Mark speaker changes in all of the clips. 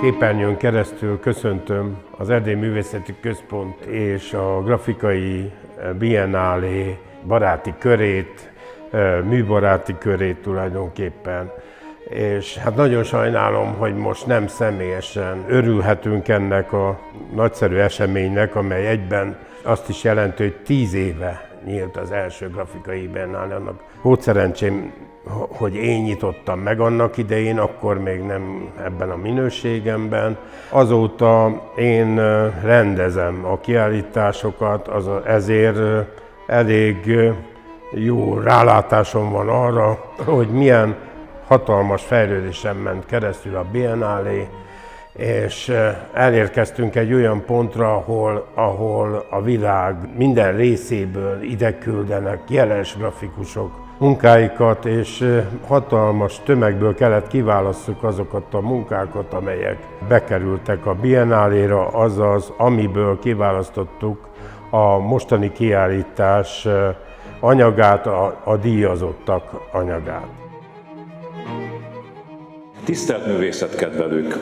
Speaker 1: Képernyőn keresztül köszöntöm az Erdélyi Művészeti Központ és a Grafikai Biennálé baráti körét, műbaráti körét tulajdonképpen. És hát nagyon sajnálom, hogy most nem személyesen örülhetünk ennek a nagyszerű eseménynek, amely egyben azt is jelenti, hogy 10 éve nyílt az első grafikai biennálé. Annak volt szerencsém, hogy én nyitottam meg annak idején, akkor még nem ebben a minőségemben. Azóta én rendezem a kiállításokat, ezért elég jó rálátásom van arra, hogy milyen hatalmas fejlődésen ment keresztül a biennálé, és elérkeztünk egy olyan pontra, ahol a világ minden részéből ide küldenek jeles grafikusok munkáikat, és hatalmas tömegből kellett kiválasszuk azokat a munkákat, amelyek bekerültek a biennáléra, azaz amiből kiválasztottuk a mostani kiállítás anyagát, a díjazottak anyagát.
Speaker 2: Tisztelt művészetkedvelők!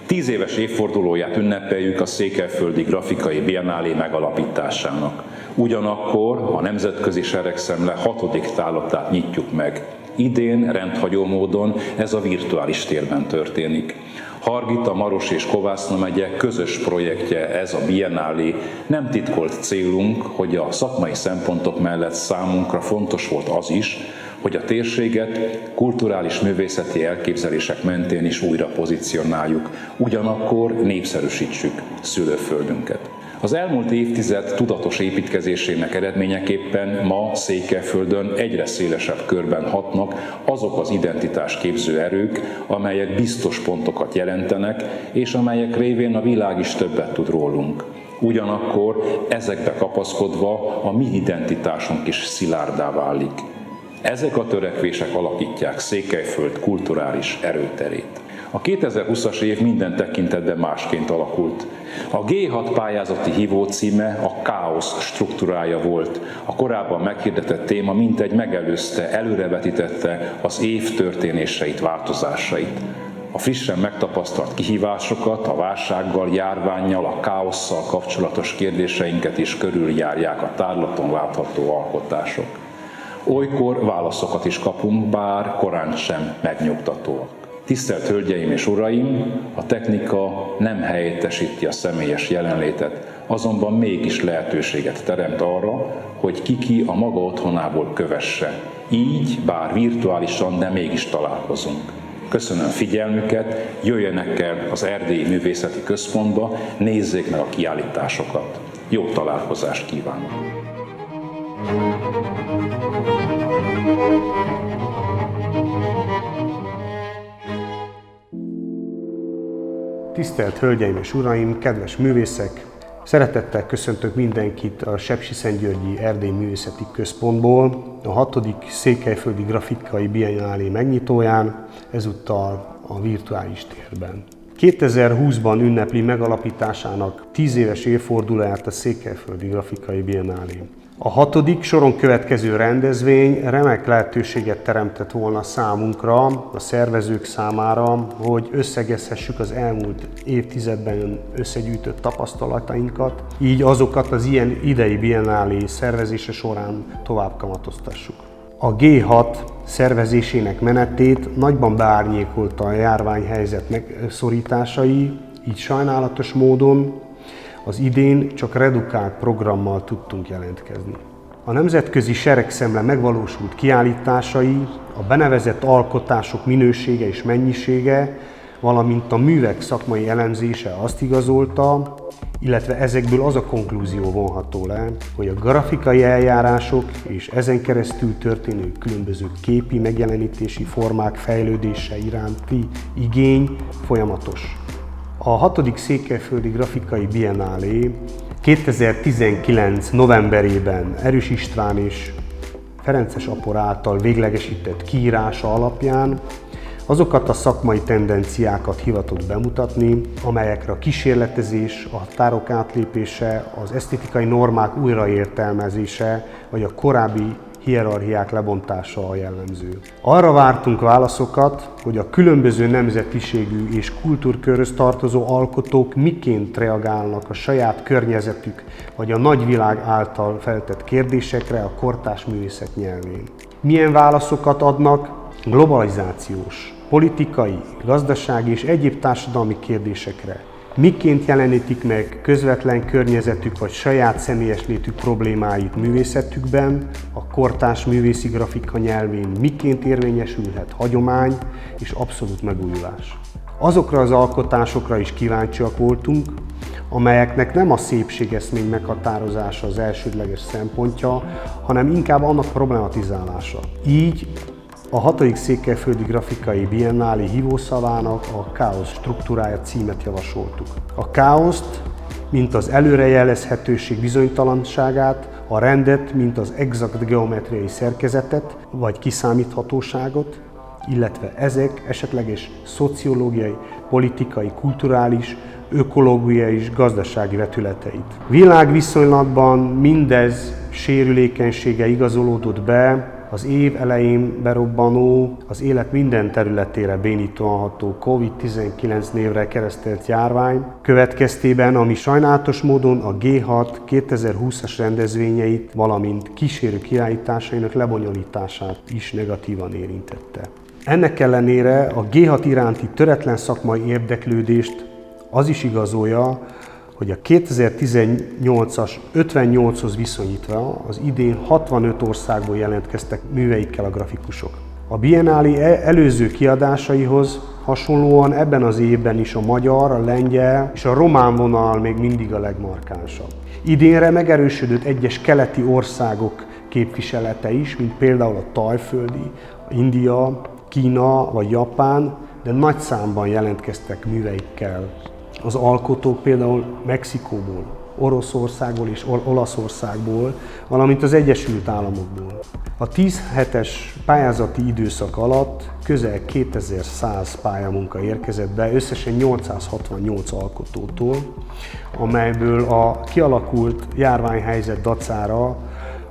Speaker 2: 10 éves évfordulóját ünnepeljük a Székelyföldi Grafikai Biennálé megalapításának. Ugyanakkor a Nemzetközi Seregszemle 6. távlatát nyitjuk meg. Idén rendhagyó módon ez a virtuális térben történik. Hargita, Maros és Kovászna megye közös projektje ez a biennálé. Nem titkolt célunk, hogy a szakmai szempontok mellett számunkra fontos volt az is, hogy a térséget kulturális művészeti elképzelések mentén is újra pozícionáljuk, ugyanakkor népszerűsítsük szülőföldünket. Az elmúlt évtized tudatos építkezésének eredményeképpen ma Székelyföldön egyre szélesebb körben hatnak azok az identitásképző erők, amelyek biztos pontokat jelentenek, és amelyek révén a világ is többet tud rólunk. Ugyanakkor ezekbe kapaszkodva a mi identitásunk is szilárdá válik. Ezek a törekvések alakítják Székelyföld kulturális erőterét. A 2020-as év minden tekintetben másként alakult. A G6 pályázati hívó címe a káosz struktúrája volt. A korábban meghirdetett téma mintegy megelőzte, előrevetítette az év történéseit, változásait. A frissen megtapasztalt kihívásokat, a válsággal, járvánnyal, a káosszal kapcsolatos kérdéseinket is körüljárják a tárlaton látható alkotások. Olykor válaszokat is kapunk, bár korán sem megnyugtatóak. Tisztelt Hölgyeim és Uraim, a technika nem helyettesíti a személyes jelenlétet, azonban mégis lehetőséget teremt arra, hogy ki a maga otthonából kövesse. Így, bár virtuálisan, de mégis találkozunk. Köszönöm figyelmüket, jöjjenek el az Erdélyi Művészeti Központba, nézzék meg a kiállításokat. Jó találkozást kívánok!
Speaker 3: Tisztelt Hölgyeim és Uraim, kedves művészek! Szeretettel köszöntök mindenkit a Sepsiszentgyörgyi Erdélyi Művészeti Központból, a 6. Székelyföldi Grafikai Biennálé megnyitóján, ezúttal a virtuális térben. 2020-ban ünnepli megalapításának 10 éves évfordulóját a Székelyföldi Grafikai Biennálé. A 6. soron következő rendezvény remek lehetőséget teremtett volna számunkra, a szervezők számára, hogy összegezhessük az elmúlt évtizedben összegyűjtött tapasztalatainkat, így azokat az ilyen idei biennálé szervezése során tovább kamatoztassuk. A G6 szervezésének menetét nagyban beárnyékolta a járványhelyzet megszorításai, így sajnálatos módon az idén csak redukált programmal tudtunk jelentkezni. A Nemzetközi Seregszemle megvalósult kiállításai, a benevezett alkotások minősége és mennyisége, valamint a művek szakmai elemzése azt igazolta, illetve ezekből az a konklúzió vonható le, hogy a grafikai eljárások és ezen keresztül történő különböző képi megjelenítési formák fejlődése iránti igény folyamatos. A 6. Székelyföldi Grafikai Biennálé 2019. novemberében Erős István és Ferences Apor által véglegesített kiírása alapján azokat a szakmai tendenciákat hivatott bemutatni, amelyekre a kísérletezés, a határok átlépése, az esztétikai normák újraértelmezése vagy a korábbi hierarchiák lebontása a jellemző. Arra vártunk válaszokat, hogy a különböző nemzetiségű és kultúrkörhöz tartozó alkotók miként reagálnak a saját környezetük vagy a nagyvilág által feltett kérdésekre a kortárs művészet nyelvén. Milyen válaszokat adnak globalizációs, politikai, gazdasági és egyéb társadalmi kérdésekre. Miként jelenítik meg közvetlen környezetük vagy saját személyes létük problémáit művészetükben, a kortárs művészi grafika nyelvén miként érvényesülhet hagyomány és abszolút megújulás. Azokra az alkotásokra is kíváncsiak voltunk, amelyeknek nem a szépségeszmény meghatározása az elsődleges szempontja, hanem inkább annak problematizálása. Így a 6. Székelyföldi Grafikai Biennálé hívószavának a Káosz struktúrája címet javasoltuk. A káoszt, mint az előrejelezhetőség bizonytalanságát, a rendet, mint az exakt geometriai szerkezetet vagy kiszámíthatóságot, illetve ezek esetleges szociológiai, politikai, kulturális, ökológiai és gazdasági vetületeit. Világviszonylatban mindez sérülékenysége igazolódott be az év elején berobbanó, az élet minden területére bénítóan ható COVID-19 névre keresztelt járvány következtében, ami sajnálatos módon a G6 2020-as rendezvényeit, valamint kísérő kiállításainak lebonyolítását is negatívan érintette. Ennek ellenére a G6 iránti töretlen szakmai érdeklődést az is igazolja, hogy a 2018-as 58-hoz viszonyítva az idén 65 országból jelentkeztek műveikkel a grafikusok. A Biennálé előző kiadásaihoz hasonlóan ebben az évben is a magyar, a lengyel és a román vonal még mindig a legmarkánsabb. Idénre megerősödött egyes keleti országok képviselete is, mint például a thaiföldi, India, Kína vagy Japán, de nagy számban jelentkeztek műveikkel. Az alkotók például Mexikóból, Oroszországból és Olaszországból, valamint az Egyesült Államokból. A 10 hetes pályázati időszak alatt közel 2100 pályamunka érkezett be összesen 868 alkotótól, amelyből a kialakult járványhelyzet dacára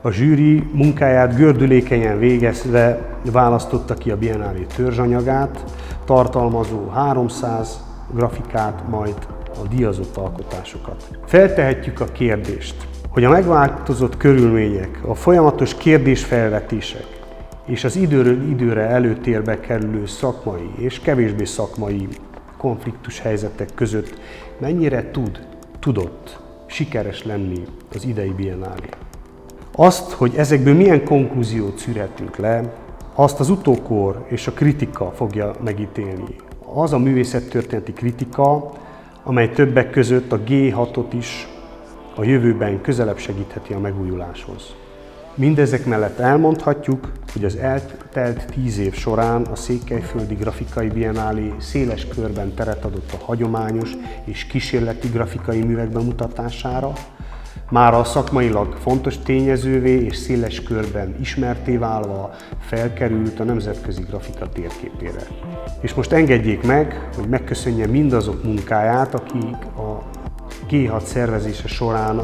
Speaker 3: a zsűri munkáját gördülékenyen végezve választotta ki a Biennálé törzsanyagát, tartalmazó 300 grafikát, majd a díjazott alkotásokat. Feltehetjük a kérdést, hogy a megváltozott körülmények, a folyamatos kérdésfelvetések és az időről időre előtérbe kerülő szakmai és kevésbé szakmai konfliktus helyzetek között mennyire tudott sikeres lenni az idei Biennálé. Azt, hogy ezekből milyen konklúziót szűrhetünk le, azt az utókor és a kritika fogja megítélni. Az a művészettörténeti kritika, amely többek között a G6-ot is a jövőben közelebb segítheti a megújuláshoz. Mindezek mellett elmondhatjuk, hogy az eltelt 10 év során a Székelyföldi Grafikai Biennálé széles körben teret adott a hagyományos és kísérleti grafikai művek bemutatására, mára a szakmailag fontos tényezővé és széles körben ismertté válva felkerült a nemzetközi grafika térképére. És most engedjék meg, hogy megköszönjem mindazok munkáját, akik a G6 szervezése során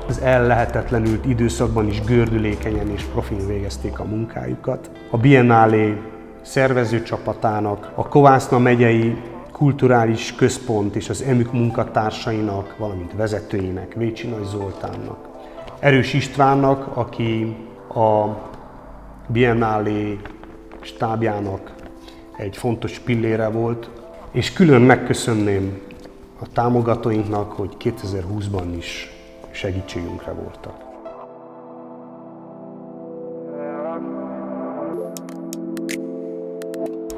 Speaker 3: az ellehetetlenült időszakban is gördülékenyen és profin végezték a munkájukat. A Biennálé szervezőcsapatának, a Kovászna megyei Kulturális Központ és az EMÜK munkatársainak, valamint vezetőinek, Vécsi Nagy Zoltánnak, Erős Istvánnak, aki a Biennálé stábjának egy fontos pillére volt, és külön megköszönném a támogatóinknak, hogy 2020-ban is segítségünkre voltak.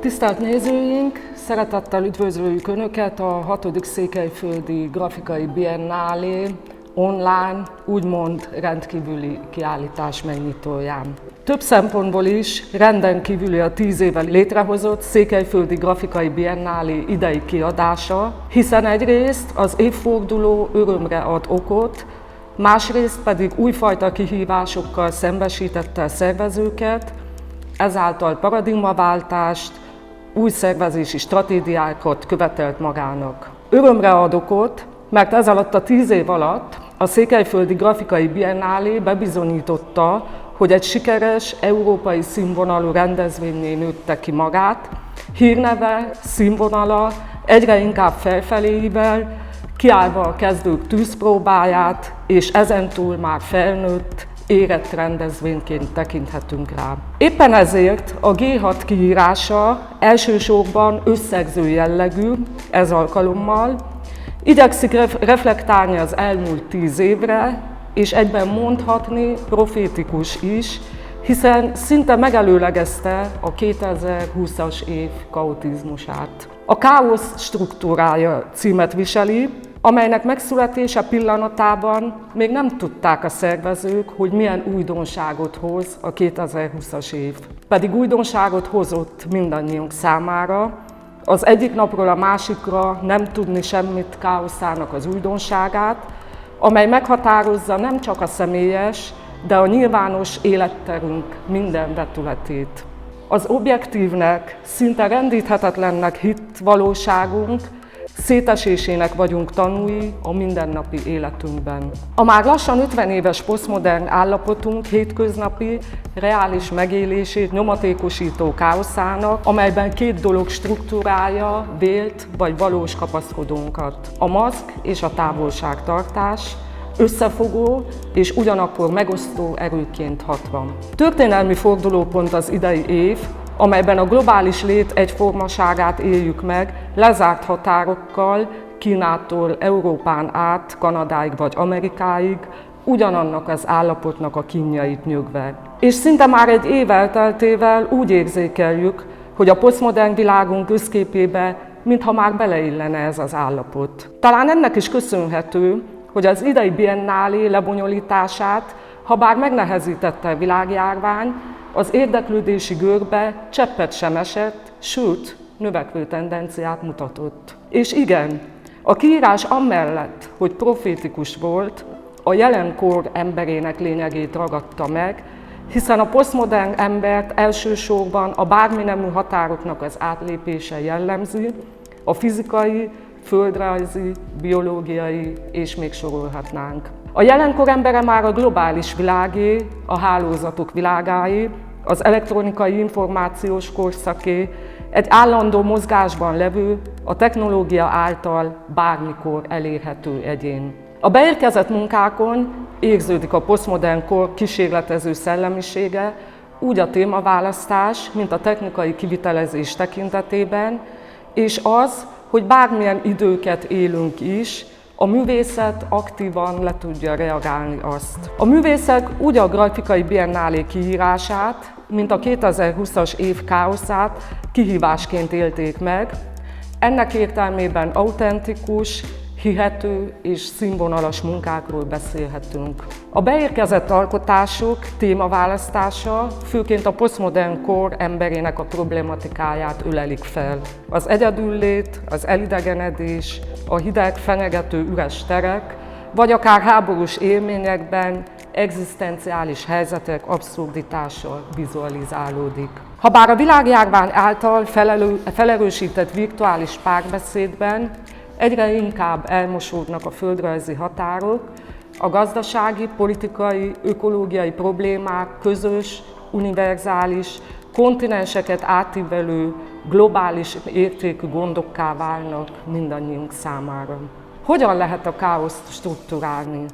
Speaker 4: Tisztelt nézőink! Szeretettel üdvözöljük Önöket a 6. Székelyföldi Grafikai Biennálé online, úgymond rendkívüli kiállítás megnyitóján. Több szempontból is renden kívüli a 10 éve létrehozott Székelyföldi Grafikai Biennálé idei kiadása, hiszen egyrészt az évforduló örömre ad okot, másrészt pedig újfajta kihívásokkal szembesítette a szervezőket, ezáltal paradigmaváltást, új szervezési stratégiákat követelt magának. Örömre ad okot, mert ez alatt a 10 év alatt a Székelyföldi Grafikai Biennálé bebizonyította, hogy egy sikeres, európai színvonalú rendezvényé nőtte ki magát, hírneve, színvonala egyre inkább felfeléivel, kiállva a kezdők tűzpróbáját, és ezentúl már felnőtt, érett rendezvényként tekinthetünk rá. Éppen ezért a G6 kiírása elsősorban összegző jellegű, ez alkalommal, igyekszik reflektálni az elmúlt 10 évre, és egyben mondhatni profétikus is, hiszen szinte megelőlegezte a 2020-as év kaotizmusát. A Káosz struktúrája címet viseli, amelynek megszületése pillanatában még nem tudták a szervezők, hogy milyen újdonságot hoz a 2020-as év. Pedig újdonságot hozott mindannyiunk számára, az egyik napról a másikra nem tudni semmit káoszának az újdonságát, amely meghatározza nem csak a személyes, de a nyilvános életterünk minden vetületét. Az objektívnek, szinte rendíthetetlennek hitt valóságunk szétesésének vagyunk tanúi a mindennapi életünkben. A már lassan 50 éves posztmodern állapotunk hétköznapi, reális megélését nyomatékosító káoszának, amelyben két dolog struktúrája vélt vagy valós kapaszkodónkat. A maszk és a távolságtartás, összefogó és ugyanakkor megosztó erőként hatva. Történelmi fordulópont az idei év, amelyben a globális lét egyformaságát éljük meg, lezárt határokkal, Kínától Európán át, Kanadáig vagy Amerikáig, ugyanannak az állapotnak a kínjait nyögve. És szinte már egy év elteltével úgy érzékeljük, hogy a posztmodern világunk összképébe mintha már beleillene ez az állapot. Talán ennek is köszönhető, hogy az idei biennálé lebonyolítását, ha bár megnehezítette a világjárvány, az érdeklődési görbe cseppet sem esett, sőt, növekvő tendenciát mutatott. És igen, a kiírás amellett, hogy profétikus volt, a jelenkor emberének lényegét ragadta meg, hiszen a posztmodern embert elsősorban a bárminemű határoknak az átlépése jellemzi, a fizikai, földrajzi, biológiai, és még sorolhatnánk. A jelenkor embere már a globális világé, a hálózatok világáé, az elektronikai információs korszaké, egy állandó mozgásban levő, a technológia által bármikor elérhető egyén. A beérkezett munkákon érződik a posztmodern kor kísérletező szellemisége, úgy a témaválasztás, mint a technikai kivitelezés tekintetében, és az, hogy bármilyen időket élünk is, a művészet aktívan le tudja reagálni azt. A művészek úgy a grafikai biennálé kiírását, mint a 2020-as év káoszát kihívásként élték meg. Ennek értelmében autentikus, hihető és színvonalas munkákról beszélhetünk. A beérkezett alkotások témaválasztása főként a posztmodern kor emberének a problematikáját ölelik fel. Az egyedüllét, az elidegenedés, a hideg, fenyegető üres terek, vagy akár háborús élményekben egzisztenciális helyzetek abszurditása vizualizálódik. Habár a világjárvány által felerősített virtuális párbeszédben egyre inkább elmosódnak a földrajzi határok, a gazdasági, politikai, ökológiai problémák közös, univerzális, kontinenseket átívelő, globális értékű gondokká válnak mindannyiunk számára. Hogyan lehet a káoszt strukturálni?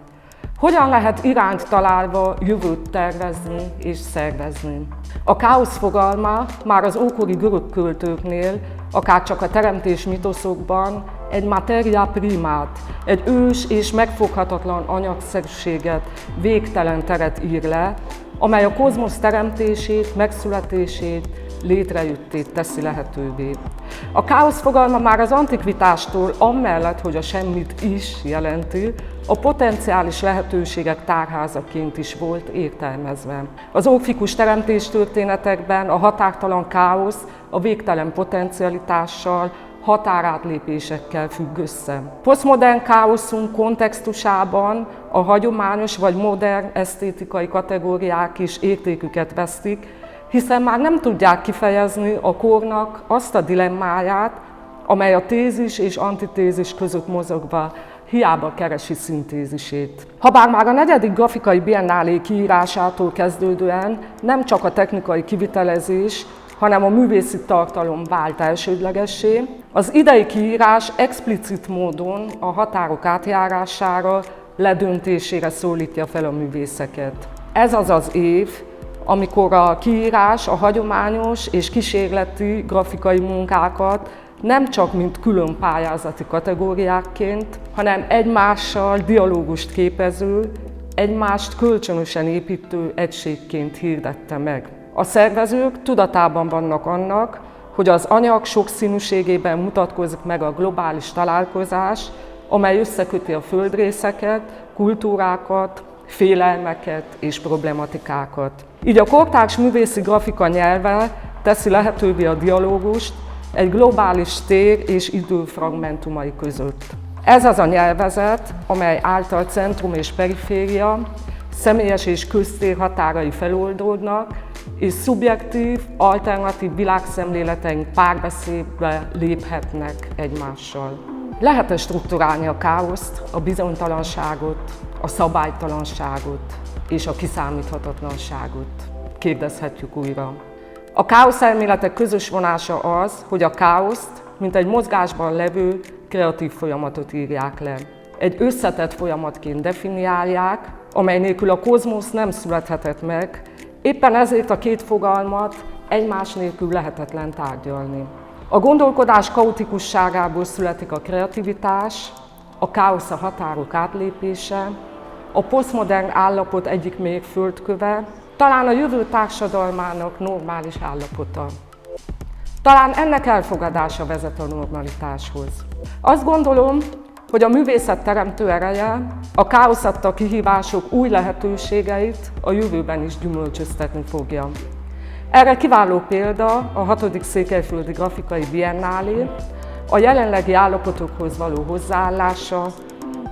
Speaker 4: Hogyan lehet irányt találva jövőt tervezni és szervezni? A káosz fogalma már az ókori görög költőknél, akár csak a teremtés mitoszokban egy materia primát, egy ős és megfoghatatlan anyagszerűséget, végtelen teret ír le, amely a kozmosz teremtését, megszületését, létrejöttét teszi lehetővé. A káosz fogalma már az antikvitástól amellett, hogy a semmit is jelenti, a potenciális lehetőségek tárházaként is volt értelmezve. Az orfikus teremtéstörténetekben a határtalan káosz a végtelen potencialitással, határátlépésekkel függ össze. Posztmodern káoszunk kontextusában a hagyományos vagy modern esztétikai kategóriák is értéküket vesztik, hiszen már nem tudják kifejezni a kornak azt a dilemmáját, amely a tézis és antitézis között mozogva hiába keresi szintézisét. Habár már a 4. grafikai biennálé kiírásától kezdődően nem csak a technikai kivitelezés, hanem a művészi tartalom vált elsődlegessé, az idei kiírás explicit módon a határok átjárására, ledöntésére szólítja fel a művészeket. Ez az az év, amikor a kiírás a hagyományos és kísérleti grafikai munkákat nem csak mint külön pályázati kategóriákként, hanem egymással dialógust képező, egymást kölcsönösen építő egységként hirdette meg. A szervezők tudatában vannak annak, hogy az anyag sokszínűségében mutatkozik meg a globális találkozás, amely összeköti a földrészeket, kultúrákat, félelmeket és problematikákat. Így a kortárs művészi grafika nyelve teszi lehetővé a dialógust egy globális tér és időfragmentumai között. Ez az a nyelvezet, amely által centrum és periféria, személyes és köztér határai feloldódnak, és szubjektív, alternatív világszemléleteink párbeszédbe léphetnek egymással. Lehet-e strukturálni a káoszt, a bizonytalanságot, a szabálytalanságot és a kiszámíthatatlanságot? Kérdezhetjük újra. A káosz elméletek közös vonása az, hogy a káoszt, mint egy mozgásban levő, kreatív folyamatot írják le. Egy összetett folyamatként definiálják, amely nélkül a kozmosz nem születhetett meg, éppen ezért a két fogalmat egymás nélkül lehetetlen tárgyalni. A gondolkodás kaotikusságából születik a kreativitás, a káosz a határok átlépése, a posztmodern állapot egyik mérföldköve, talán a jövő társadalmának normális állapota. Talán ennek elfogadása vezet a normalitáshoz. Azt gondolom, hogy a művészet teremtő ereje a káosz adta kihívások új lehetőségeit a jövőben is gyümölcsöztetni fogja. Erre kiváló példa a 6. Székelyföldi Grafikai Biennálé, a jelenlegi állapotokhoz való hozzáállása,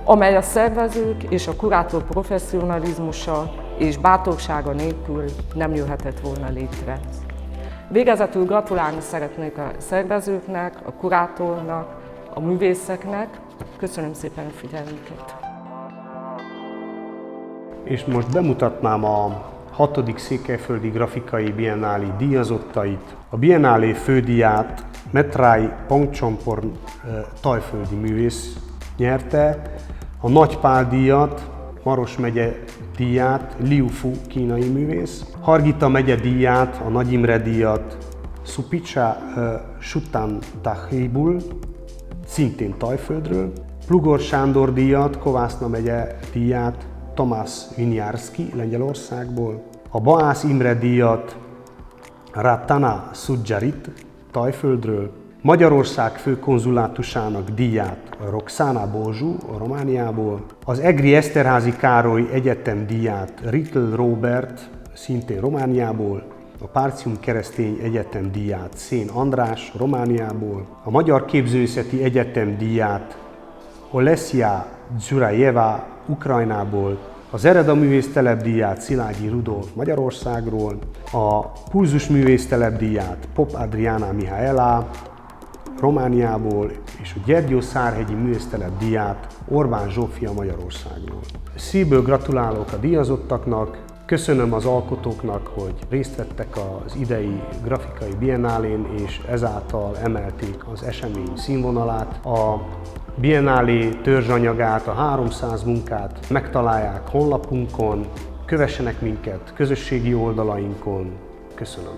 Speaker 4: amely a szervezők és a kurátor professzionalizmusa és bátorsága nélkül nem jöhetett volna létre. Végezetül gratulálni szeretnék a szervezőknek, a kurátornak, a művészeknek. Köszönöm szépen a figyelmüket!
Speaker 3: És most bemutatnám a 6. Székelyföldi Grafikai Biennálé díjazottait. A Biennálé fődíját Metrai Pongcsomporn tajföldi művész nyerte, a Nagy Pál díjat, Maros megye díját Liu Fu kínai művész, Hargita megye díját, a Nagy Imre díjat Supicha Suttantahibul, szintén Tajföldről, Plugor Sándor díjat, Kovászna megye díját Tamás Vinyárszky Lengyelországból, a Baász Imre díjat Ratana Szudjarit Tajföldről, Magyarország főkonzulátusának díját Roxana Bozsú Romániából, az Egri Eszterházy Károly Egyetem díját Rittl Róbert, szintén Romániából, a Párcium Keresztény Egyetem díját Szén András Romániából, a Magyar Képzőművészeti Egyetem díját Olesja Dzsurajeva Ukrajnából, az Ereda Művésztelep díját Szilágyi Rudolf Magyarországról, a Pulzus Művésztelep díját Pop Adriana Mihaela Romániából, és a Gyergyó Szárhegyi Művésztelep díját Orbán Zsófia Magyarországról. Szívből gratulálok a díjazottaknak, köszönöm az alkotóknak, hogy részt vettek az idei grafikai biennálén, és ezáltal emelték az esemény színvonalát. A biennálé törzsanyagát, a 300 munkát megtalálják honlapunkon, kövessenek minket közösségi oldalainkon. Köszönöm!